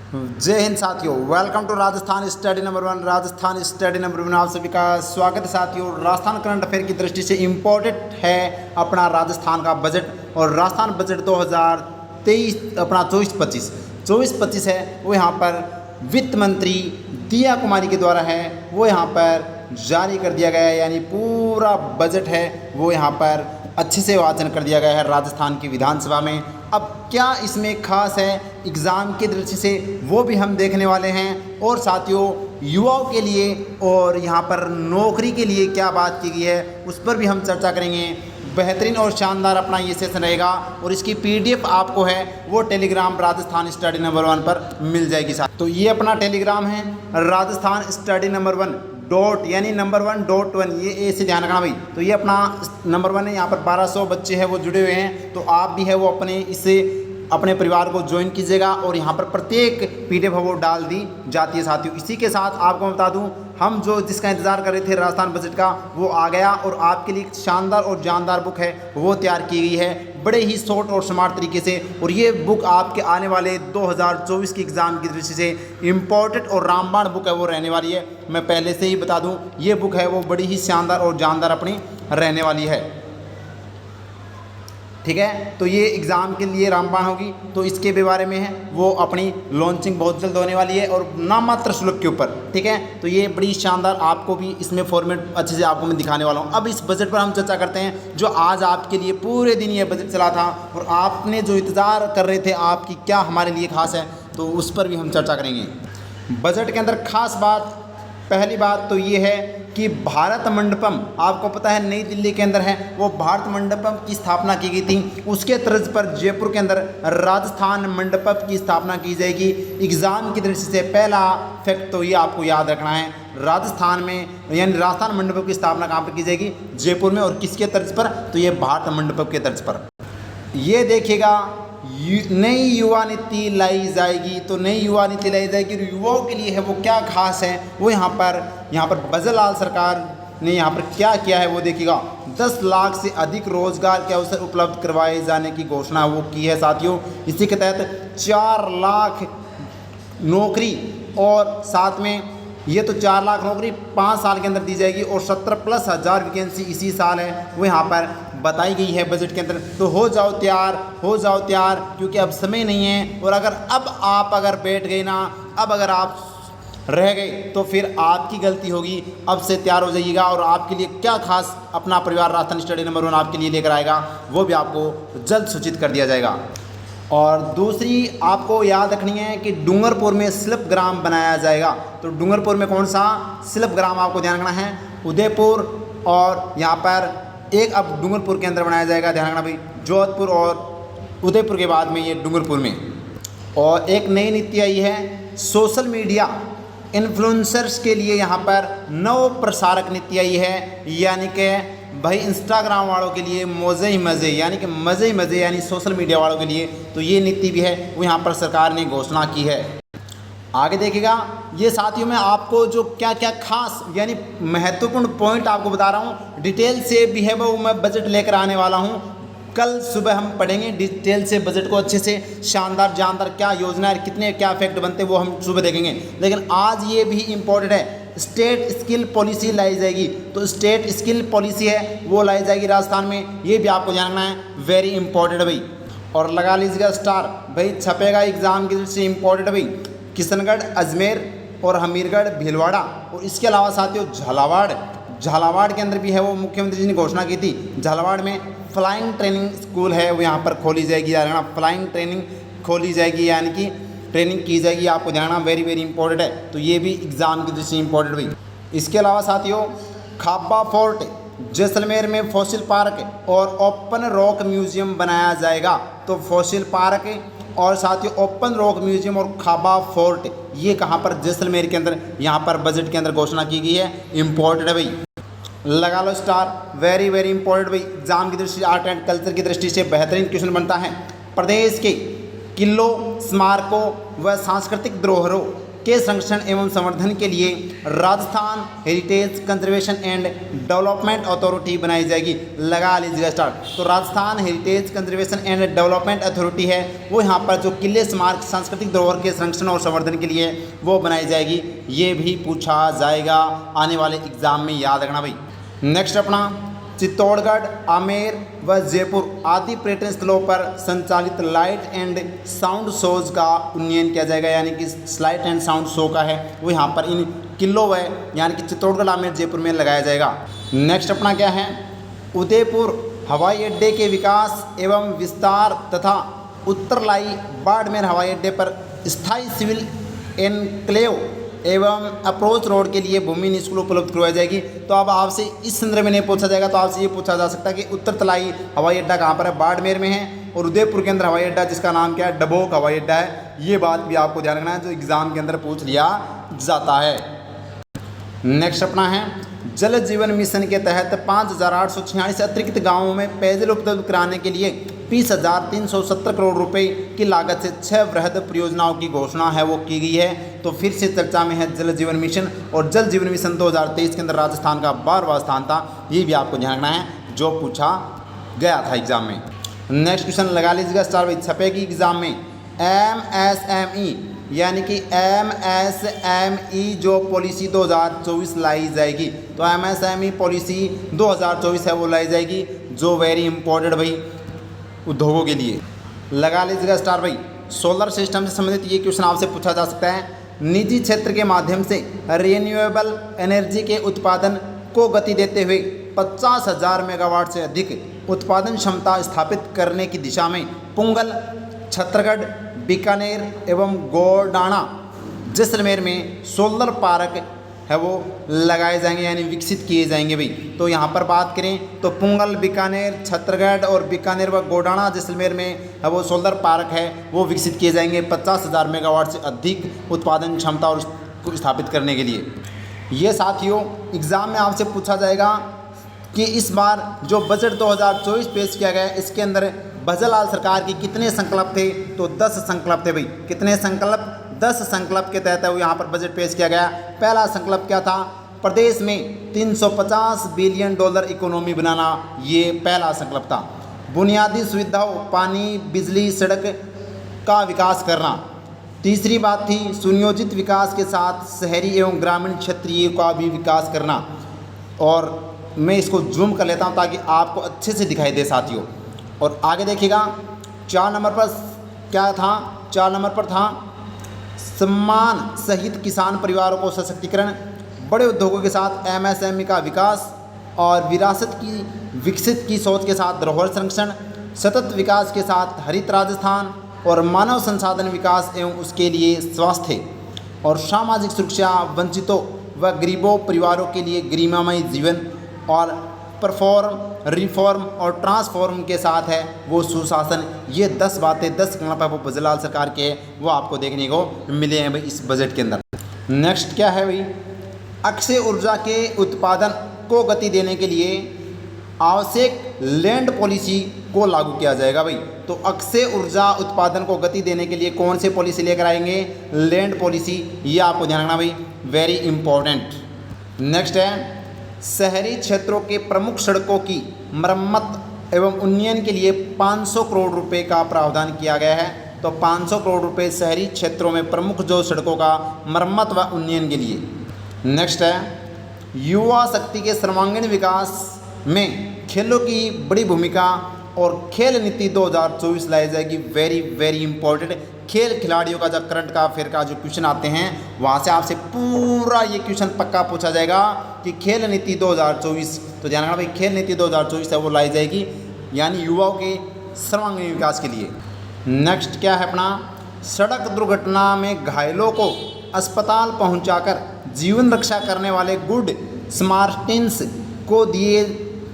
जय हिंद साथियों, welcome to Rajasthan study number 1। Rajasthan study number 1 आप सभी का स्वागत है साथियों। राजस्थान करंट अफेयर की दृष्टि से इम्पोर्टेंट है अपना राजस्थान का बजट। और राजस्थान बजट 2023 अपना 24-25 है वो यहाँ पर वित्त मंत्री दिया कुमारी के द्वारा है वो यहाँ पर जारी कर दिया गया है। यानी पूरा बजट है वो यहाँ पर अच्छे से वाचन कर दिया गया है राजस्थान की विधानसभा में। अब क्या इसमें खास है एग्ज़ाम की दृष्टि से वो भी हम देखने वाले हैं। और साथियों युवाओं के लिए और यहाँ पर नौकरी के लिए क्या बात की गई है उस पर भी हम चर्चा करेंगे। बेहतरीन और शानदार अपना ये सेशन रहेगा और इसकी पीडीएफ आपको है वो टेलीग्राम राजस्थान स्टडी नंबर 1 पर मिल जाएगी साथ। तो ये अपना टेलीग्राम है राजस्थान स्टडी नंबर 1 डॉट यानी नंबर 1.1 ये ए से ध्यान रखना भाई। तो ये अपना नंबर 1 है, यहाँ पर 1200 बच्चे हैं वो जुड़े हुए हैं। तो आप भी है वो अपने परिवार को ज्वाइन कीजिएगा और यहाँ पर प्रत्येक पीडीएफ वो डाल दी जाती है साथियों। इसी के साथ आपको मैं बता दूँ हम जो जिसका इंतज़ार कर रहे थे राजस्थान बजट का वो आ गया और आपके लिए शानदार और जानदार बुक है वो तैयार की गई है बड़े ही शॉर्ट और स्मार्ट तरीके से। और ये बुक आपके आने वाले 2024 की एग्ज़ाम की दृष्टि से इम्पोर्टेंट और रामबाण बुक है वो रहने वाली है। मैं पहले से ही बता दूं ये बुक है वो बड़ी ही शानदार और जानदार अपनी रहने वाली है, ठीक है। तो ये एग्ज़ाम के लिए रामबाण होगी। तो इसके भी बारे में है वो अपनी लॉन्चिंग बहुत जल्द होने वाली है और नाममात्र शुल्क के ऊपर, ठीक है। तो ये बड़ी शानदार आपको भी इसमें फॉर्मेट अच्छे से आपको मैं दिखाने वाला हूँ। अब इस बजट पर हम चर्चा करते हैं जो आज आपके लिए पूरे दिन ये बजट चला था और आपने जो इंतज़ार कर रहे थे आपकी क्या हमारे लिए खास है तो उस पर भी हम चर्चा करेंगे। बजट के अंदर खास बात पहली बात तो ये है कि भारत मंडपम आपको पता है नई दिल्ली के अंदर है वो भारत मंडपम की स्थापना की गई थी। उसके तर्ज पर जयपुर के अंदर राजस्थान मंडपम की स्थापना की जाएगी। एग्ज़ाम की दृष्टि से पहला फैक्ट तो ये आपको याद रखना है राजस्थान में यानी राजस्थान मंडपम की स्थापना कहाँ पर की जाएगी? जयपुर में। और किसके तर्ज पर? तो ये भारत मंडपम के तर्ज पर। ये देखिएगा नई युवा नीति लाई जाएगी। तो नई युवा नीति लाई जाएगी और युवाओं के लिए है वो क्या खास है वो यहाँ पर बजरलाल सरकार ने यहाँ पर क्या किया है वो देखिएगा। 10 लाख से अधिक रोजगार के अवसर उपलब्ध करवाए जाने की घोषणा वो की है साथियों। इसी के तहत 4 लाख नौकरी और साथ में ये तो 4 लाख नौकरी 5 साल के अंदर दी जाएगी और 17+ वैकेंसी इसी साल है वो यहाँ पर बताई गई है बजट के अंदर। तो हो जाओ तैयार क्योंकि अब समय नहीं है। और अगर बैठ गए ना, अब अगर आप रह गए तो फिर आपकी गलती होगी। अब से तैयार हो जाइएगा और आपके लिए क्या खास अपना परिवार राजस्थान स्टडी नंबर 1 आपके लिए लेकर आएगा वो भी आपको जल्द सूचित कर दिया जाएगा। और दूसरी आपको याद रखनी है कि डूंगरपुर में शिल्प ग्राम बनाया जाएगा। तो डूंगरपुर में कौन सा शिल्प ग्राम आपको ध्यान रखना है? उदयपुर और यहाँ पर एक अब डूंगरपुर के अंदर बनाया जाएगा, ध्यान रखना भाई। जोधपुर और उदयपुर के बाद में ये डूंगरपुर में। और एक नई नीति आई है सोशल मीडिया इन्फ्लुएंसर्स के लिए यहाँ पर नव प्रसारक नीति आई है। यानी कि भाई इंस्टाग्राम वालों के लिए मज़े ही मज़े यानी कि मज़े ही मज़े यानी सोशल मीडिया वालों के लिए तो ये नीति भी है वो यहाँ पर सरकार ने घोषणा की है। आगे देखिएगा ये साथियों में आपको जो क्या क्या खास यानी महत्वपूर्ण पॉइंट आपको बता रहा हूँ डिटेल से भी है वो मैं बजट लेकर आने वाला हूँ। कल सुबह हम पढ़ेंगे डिटेल से बजट को अच्छे से शानदार जानदार क्या योजना है कितने क्या इफेक्ट बनते वो हम सुबह देखेंगे। लेकिन आज ये भी इम्पोर्टेंट है स्टेट स्किल पॉलिसी लाई जाएगी। तो स्टेट स्किल पॉलिसी है वो लाई जाएगी राजस्थान में, ये भी आपको जानना है, वेरी इंपॉर्टेंट भाई। और लगा लीजिएगा स्टार भाई, छपेगा एग्जाम की दृष्टि से इम्पोर्टेंट भाई। किशनगढ़, अजमेर और हमीरगढ़, भीलवाड़ा और इसके अलावा साथियों झालावाड़ के अंदर भी है वो मुख्यमंत्री जी ने घोषणा की थी। झालावाड़ में फ्लाइंग ट्रेनिंग स्कूल है वो यहाँ पर खोली जाएगी, फ्लाइंग ट्रेनिंग खोली जाएगी यानी कि ट्रेनिंग की जाएगी। आपको जानना वेरी वेरी इंपॉर्टेंट है। तो ये भी एग्ज़ाम की दृष्टि से इम्पोर्टेंट हुई। इसके अलावा साथियों खाबा फोर्ट जैसलमेर में फॉसिल पार्क और ओपन रॉक म्यूजियम बनाया जाएगा। तो फॉसिल पार्क और साथियों ओपन रॉक म्यूजियम और खाबा फोर्ट ये कहाँ पर? जैसलमेर के अंदर यहाँ पर बजट के अंदर घोषणा की गई है। इम्पोर्टेंट है भाई, लगा लो स्टार, वेरी वेरी इंपॉर्टेंट भाई। एग्जाम की दृष्टि से आर्ट एंड कल्चर की दृष्टि से बेहतरीन क्वेश्चन बनता है। प्रदेश के किलों, स्मारकों व सांस्कृतिक धरोहरों के संरक्षण एवं संवर्धन के लिए Rajasthan heritage conservation and development authority बनाई जाएगी। लगा लीजिएगा स्टार्ट। तो Rajasthan heritage conservation and development authority है वो यहाँ पर जो किले स्मारक सांस्कृतिक धरोहर के संरक्षण और संवर्धन के लिए वो बनाई जाएगी। ये भी पूछा जाएगा आने वाले एग्जाम में, याद रखना भाई। नेक्स्ट अपना चित्तौड़गढ़, आमेर व जयपुर आदि पर्यटन स्थलों पर संचालित लाइट एंड साउंड शोज का उन्नयन किया जाएगा, यानी कि लाइट एंड साउंड शो का है वो यहाँ पर इन किलों है यानी कि चित्तौड़गढ़, आमेर, जयपुर में लगाया जाएगा। नेक्स्ट अपना क्या है, उदयपुर हवाई अड्डे के विकास एवं विस्तार तथा उत्तरलाई बाड़मेर हवाई अड्डे पर स्थायी सिविल एनक्लेव एवं अप्रोच रोड के लिए भूमि निःशुल्क उपलब्ध करवाई जाएगी। तो अब आपसे इस संदर्भ में नहीं पूछा जाएगा, तो आपसे ये पूछा जा सकता है कि उत्तर तलाई हवाई अड्डा कहाँ पर है, बाड़मेर में है, और उदयपुर के अंदर हवाई अड्डा जिसका नाम क्या है, डबोक हवाई अड्डा है। ये बात भी आपको ध्यान रखना है जो एग्जाम के अंदर पूछ लिया जाता है। नेक्स्ट अपना है जल जीवन मिशन के तहत 5,846 अतिरिक्त गाँवों में पेयजल उपलब्ध कराने के लिए 20,370 करोड़ रुपए की लागत से 6 वृहद परियोजनाओं की घोषणा है वो की गई है। तो फिर से चर्चा में है जल जीवन मिशन, और जल जीवन मिशन 2023 के अंदर राजस्थान का 12वां स्थान था। ये भी आपको ध्यान रखना है जो पूछा गया था एग्जाम में। नेक्स्ट क्वेश्चन लगा लीजिएगा स्टार भाई, छपेगी एग्जाम में। MSME यानी कि MSME जो पॉलिसी 2024 लाई जाएगी, तो MSME पॉलिसी 2024 है वो लाई जाएगी, जो वेरी इंपॉर्टेंट भाई उद्योगों के लिए। लगा लीजिएगा स्टार भाई। सोलर सिस्टम से संबंधित ये क्वेश्चन आपसे पूछा जा सकता है। निजी क्षेत्र के माध्यम से रिन्यूएबल एनर्जी के उत्पादन को गति देते हुए 50,000 मेगावाट से अधिक उत्पादन क्षमता स्थापित करने की दिशा में पुंगल, छत्तीसगढ़, बीकानेर एवं गोडाना, जैसलमेर में सोलर पार्क है वो लगाए जाएंगे यानी विकसित किए जाएंगे भाई। तो यहाँ पर बात करें तो पुंगल, बीकानेर, छत्तीसगढ़ और बीकानेर व गोडाना, जैसलमेर में है वो सोलर पार्क है वो विकसित किए जाएंगे 50,000 मेगावाट से अधिक उत्पादन क्षमता और को स्थापित करने के लिए। ये साथियों एग्ज़ाम में आपसे पूछा जाएगा कि इस बार जो बजट 2024 पेश किया गया है इसके अंदर भजनलाल सरकार की कितने संकल्प थे, तो 10 संकल्प थे भाई। कितने संकल्प, 10 संकल्प के तहत वो यहाँ पर बजट पेश किया गया। पहला संकल्प क्या था, प्रदेश में 350 बिलियन डॉलर इकोनॉमी बनाना, ये पहला संकल्प था। बुनियादी सुविधाओं पानी, बिजली, सड़क का विकास करना। तीसरी बात थी सुनियोजित विकास के साथ शहरी एवं ग्रामीण क्षेत्रीय का भी विकास करना। और मैं इसको जूम कर लेता हूँ ताकि आपको अच्छे से दिखाई दे साथियों। और आगे देखिएगा 4 नंबर पर क्या था, 4 नंबर पर था सम्मान सहित किसान परिवारों को सशक्तिकरण, बड़े उद्योगों के साथ MSME का विकास और विरासत की विकसित की सोच के साथ धरोहर संरक्षण, सतत विकास के साथ हरित राजस्थान और मानव संसाधन विकास एवं उसके लिए स्वास्थ्य और सामाजिक सुरक्षा, वंचितों व गरीबों परिवारों के लिए गरिमामय जीवन और परफॉर्म, रिफॉर्म और ट्रांसफॉर्म के साथ है वो सुशासन। ये 10 बातें, 10 संकल्प है वो भजनलाल सरकार के वो आपको देखने को मिले हैं भाई इस बजट के अंदर। नेक्स्ट क्या है भाई, अक्षय ऊर्जा के उत्पादन को गति देने के लिए आवश्यक लैंड पॉलिसी को लागू किया जाएगा भाई। तो अक्षय ऊर्जा उत्पादन को गति देने के लिए कौन से पॉलिसी लेकर आएंगे, लैंड पॉलिसी, ये आपको ध्यान रखना भाई, वेरी इंपॉर्टेंट। नेक्स्ट है शहरी क्षेत्रों के प्रमुख सड़कों की मरम्मत एवं उन्नयन के लिए 500 करोड़ रुपए का प्रावधान किया गया है। तो 500 करोड़ रुपए शहरी क्षेत्रों में प्रमुख जो सड़कों का मरम्मत व उन्नयन के लिए। नेक्स्ट है युवा शक्ति के सर्वांगीण विकास में खेलों की बड़ी भूमिका और खेल नीति 2024 लाई जाएगी, वेरी वेरी इंपॉर्टेंट। खेल खिलाड़ियों का जब करंट अफेयर का जो क्वेश्चन आते हैं वहाँ से आपसे पूरा ये क्वेश्चन पक्का पूछा जाएगा कि खेल नीति 2024। तो ध्यान रखना भाई, खेल नीति 2024 है वो लाई जाएगी यानी युवाओं के सर्वांगीण विकास के लिए। नेक्स्ट क्या है अपना, सड़क दुर्घटना में घायलों को अस्पताल पहुंचाकर जीवन रक्षा करने वाले गुड स्मार्टिन्स को दिए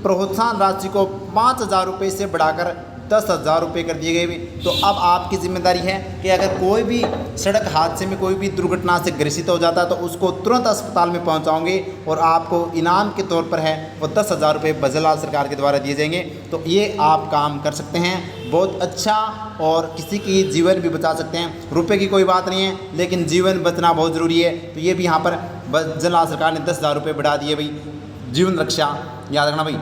प्रोत्साहन राशि को 5,000 रुपये से बढ़ाकर 10,000 रुपये कर दिए गए। तो अब आपकी जिम्मेदारी है कि अगर कोई भी सड़क हादसे में कोई भी दुर्घटना से ग्रसित हो जाता है तो उसको तुरंत अस्पताल में पहुंचाओगे और आपको इनाम के तौर पर है वो 10,000 रुपये भजनलाल सरकार के द्वारा दिए जाएंगे। तो ये आप काम कर सकते हैं, बहुत अच्छा और किसी की जीवन भी बचा सकते हैं। रुपए की कोई बात नहीं है, लेकिन जीवन बचना बहुत ज़रूरी है। तो ये भी यहाँ पर जनरल सरकार ने 10,000 रुपये बढ़ा दिए भाई, जीवन रक्षा, याद रखना भाई।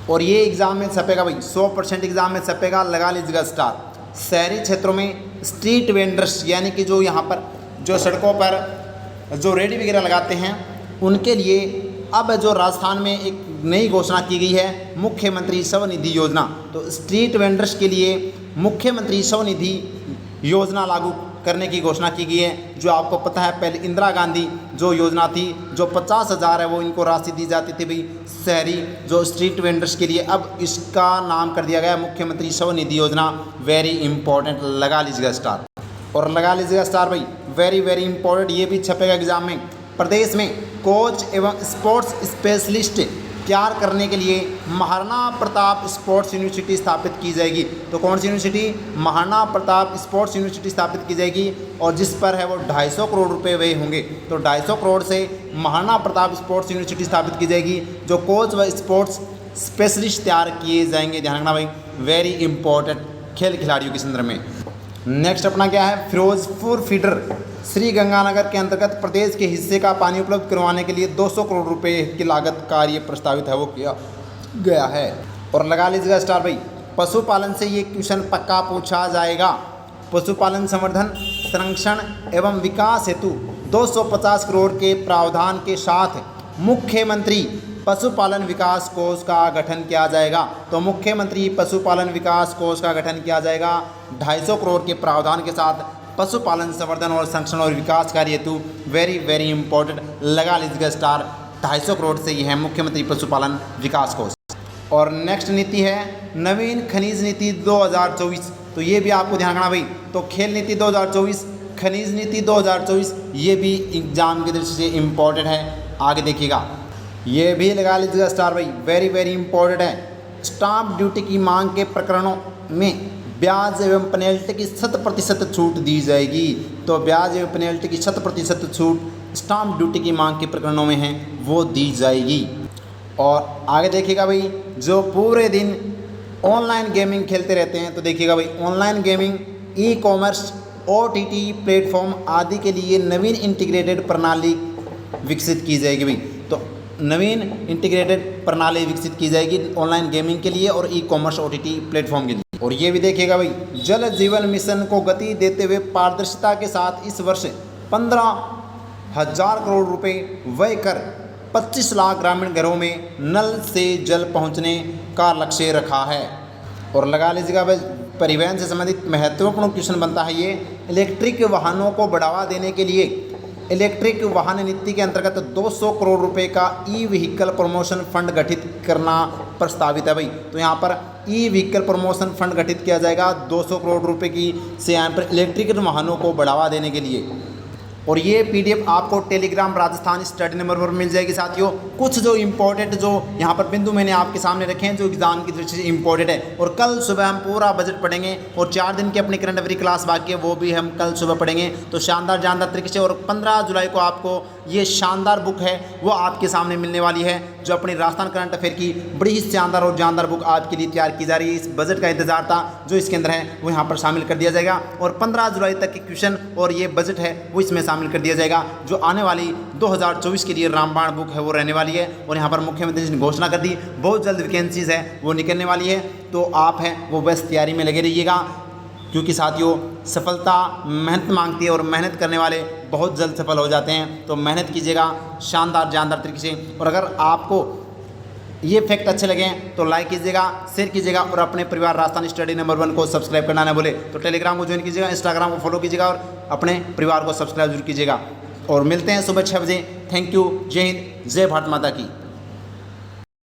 और ये एग्ज़ाम में छपेगा भाई, 100% एग्ज़ाम में छपेगा, लगा लीजिएगा स्टार। शहरी क्षेत्रों में स्ट्रीट वेंडर्स यानी कि जो यहाँ पर जो सड़कों पर जो रेडी वगैरह लगाते हैं उनके लिए अब जो राजस्थान में एक नई घोषणा की गई है, मुख्यमंत्री स्वनिधि योजना। तो स्ट्रीट वेंडर्स के लिए मुख्यमंत्री स्वनिधि योजना लागू करने की घोषणा की गई है। जो आपको पता है पहले इंदिरा गांधी जो योजना थी, जो 50,000 है वो इनको राशि दी जाती थी भाई शहरी जो स्ट्रीट वेंडर्स के लिए, अब इसका नाम कर दिया गया मुख्यमंत्री स्वनिधि योजना। वेरी इंपॉर्टेंट, लगा लीजिएगा स्टार। और लगा लीजिएगा स्टार भाई, वेरी वेरी इंपॉर्टेंट, ये भी छपेगा एग्जाम में। प्रदेश में कोच एवं स्पोर्ट्स स्पेशलिस्ट तैयार करने के लिए महाराणा प्रताप स्पोर्ट्स यूनिवर्सिटी स्थापित की जाएगी। तो कौन सी university? Maharana Pratap sports university स्थापित की जाएगी, और जिस पर है वो 250 करोड़ रुपए व्यय होंगे। तो 250 करोड़ से महाराणा प्रताप स्पोर्ट्स यूनिवर्सिटी स्थापित की जाएगी, जो कोच व स्पोर्ट्स स्पेशलिस्ट तैयार किए जाएंगे। ध्यान रखना भाई, वेरी इंपॉर्टेंट खेल खिलाड़ियों के संदर्भ में। नेक्स्ट अपना क्या है? फिरोजपुर फीडर श्री गंगानगर के अंतर्गत प्रदेश के हिस्से का पानी उपलब्ध करवाने के लिए 200 करोड़ रुपए की लागत कार्य प्रस्तावित है वो किया गया है। और लगा लीजिएगा स्टार भाई, पशुपालन से ये क्वेश्चन पक्का पूछा जाएगा। पशुपालन संवर्धन, संरक्षण एवं विकास हेतु 250 करोड़ के प्रावधान के साथ मुख्यमंत्री पशुपालन विकास कोष का गठन किया जाएगा। तो मुख्यमंत्री पशुपालन विकास कोष का गठन किया जाएगा 250 करोड़ के प्रावधान के साथ, पशुपालन संवर्धन और संरक्षण और विकास कार्य हेतु। वेरी वेरी इंपॉर्टेंट, लगा लीजिएगा स्टार। 250 करोड़ से ये है मुख्यमंत्री पशुपालन विकास कोष। और नेक्स्ट नीति है नवीन खनिज नीति 2024। तो ये भी आपको ध्यान रखना भाई। तो खेल नीति 2024, खनिज नीति 2024, ये भी एग्जाम की दृष्टि से इम्पोर्टेंट है। आगे देखिएगा, ये भी लगा लीजिएगा स्टार भाई, वेरी वेरी इंपॉर्टेंट है। स्टाम्प ड्यूटी की मांग के प्रकरणों में ब्याज एवं पेनल्टी की 100% छूट दी जाएगी। तो ब्याज एवं पेनल्टी की 100% छूट स्टाम्प ड्यूटी की मांग के प्रकरणों में है वो दी जाएगी। और आगे देखिएगा भाई, जो पूरे दिन ऑनलाइन गेमिंग खेलते रहते हैं, तो देखिएगा भाई online gaming, e commerce, OTT platform आदि के लिए नवीन इंटीग्रेटेड प्रणाली विकसित की जाएगी भाई। तो नवीन इंटीग्रेटेड प्रणाली विकसित की जाएगी ऑनलाइन गेमिंग के लिए और ई कॉमर्स OTT प्लेटफॉर्म के लिए। और ये भी देखिएगा भाई, जल जीवन मिशन को गति देते हुए पारदर्शिता के साथ इस वर्ष 15,000 करोड़ रुपए व्यय कर 25 लाख ग्रामीण घरों में नल से जल पहुंचने का लक्ष्य रखा है। और लगा लीजिएगा भाई, परिवहन से संबंधित महत्वपूर्ण क्वेश्चन बनता है ये। इलेक्ट्रिक वाहनों को बढ़ावा देने के लिए इलेक्ट्रिक वाहन नीति के अंतर्गत 200 करोड़ रुपए का ई व्हीकल प्रमोशन फंड गठित करना प्रस्तावित है भाई। तो यहाँ पर ई व्हीकल प्रमोशन फंड गठित किया जाएगा 200 करोड़ रुपए की से यहाँ पर इलेक्ट्रिक वाहनों को बढ़ावा देने के लिए। और ये PDF आपको टेलीग्राम राजस्थान स्टडी नंबर पर मिल जाएगी साथियों। कुछ जो इम्पोर्टेंट जो यहाँ पर बिंदु मैंने आपके सामने रखे हैं जो एग्जाम की दृष्टि से इम्पोर्टेंट है। और कल सुबह हम पूरा बजट पढ़ेंगे और 4 दिन की अपनी करंट अफेयर क्लास बाकी है वो भी हम कल सुबह पढ़ेंगे। तो शानदार जानदार तरीके से। और 15 जुलाई को आपको ये शानदार बुक है वो आपके सामने मिलने वाली है, जो अपनी राजस्थान करंट अफेयर की बड़ी ही शानदार और जानदार बुक आपके लिए तैयार की जा रही है। इस बजट का इंतजार था जो इसके अंदर है वो यहाँ पर शामिल कर दिया जाएगा। और 15 जुलाई तक के क्वेश्चन और ये बजट है वो इसमें शामिल कर दिया जाएगा। जो आने वाली 2024 के लिए रामबाण बुक है वो रहने वाली है। और यहाँ पर मुख्यमंत्री ने घोषणा कर दी, बहुत जल्द वैकेंसीज है वो निकलने वाली है। तो आप हैं वो बस तैयारी में लगे रहिएगा, क्योंकि साथियों सफलता मेहनत मांगती है और मेहनत करने वाले बहुत जल्द सफल हो जाते हैं। तो मेहनत कीजिएगा शानदार जानदार तरीके से। और अगर आपको ये फैक्ट अच्छे लगे तो लाइक कीजिएगा, शेयर कीजिएगा और अपने परिवार राजस्थान स्टडी नंबर 1 को सब्सक्राइब करना ना भूले। तो टेलीग्राम को ज्वाइन कीजिएगा, इंस्टाग्राम को फॉलो कीजिएगा और अपने परिवार को सब्सक्राइब जरूर कीजिएगा। और मिलते हैं सुबह 6 बजे। Thank you. जय हिंद, जय भारत माता की।